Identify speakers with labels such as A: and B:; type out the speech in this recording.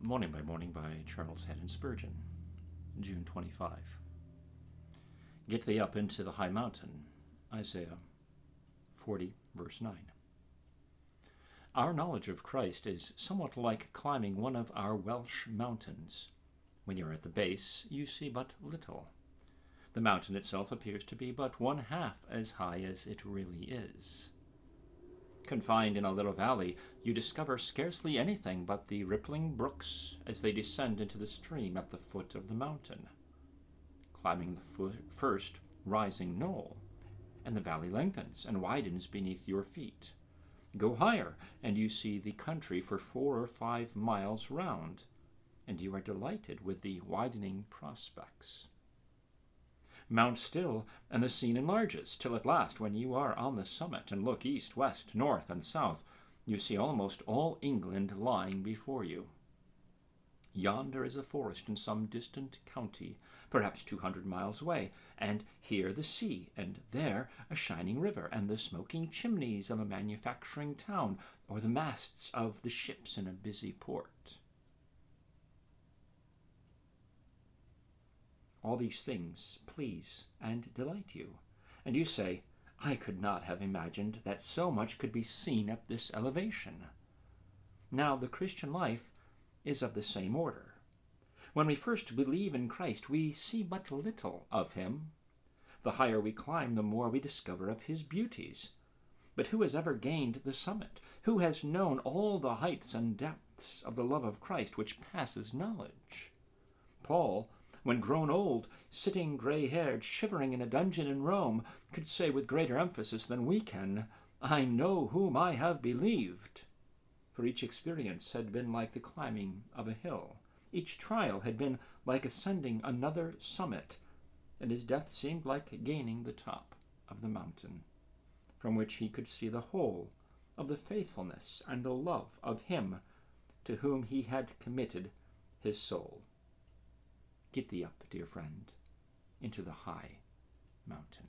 A: Morning by Morning by Charles Haddon Spurgeon, June 25. Get thee up into the high mountain, Isaiah 40, verse 9. Our knowledge of Christ is somewhat like climbing one of our Welsh mountains. When you're at the base, you see but little. The mountain itself appears to be but one half as high as it really is. Confined in a little valley, you discover scarcely anything but the rippling brooks as they descend into the stream at the foot of the mountain. Climbing the first rising knoll, and the valley lengthens and widens beneath your feet. Go higher, and you see the country for 4 or 5 miles round, and you are delighted with the widening prospects. Mount still, and the scene enlarges, till at last, when you are on the summit and look east, west, north, and south, you see almost all England lying before you. Yonder is a forest in some distant county, perhaps 200 miles away, and here the sea, and there a shining river, and the smoking chimneys of a manufacturing town, or the masts of the ships in a busy port. All these things please and delight you, and you say, I could not have imagined that so much could be seen at this elevation. Now, the Christian life is of the same order. When we first believe in Christ, we see but little of him. The higher we climb, the more we discover of his beauties. But who has ever gained the summit? Who has known all the heights and depths of the love of Christ which passes knowledge? Paul, when grown old, sitting gray-haired, shivering in a dungeon in Rome, could say with greater emphasis than we can, I know whom I have believed. For each experience had been like the climbing of a hill. Each trial had been like ascending another summit, and his death seemed like gaining the top of the mountain, from which he could see the whole of the faithfulness and the love of him to whom he had committed his soul. Get thee up, dear friend, into the high mountain.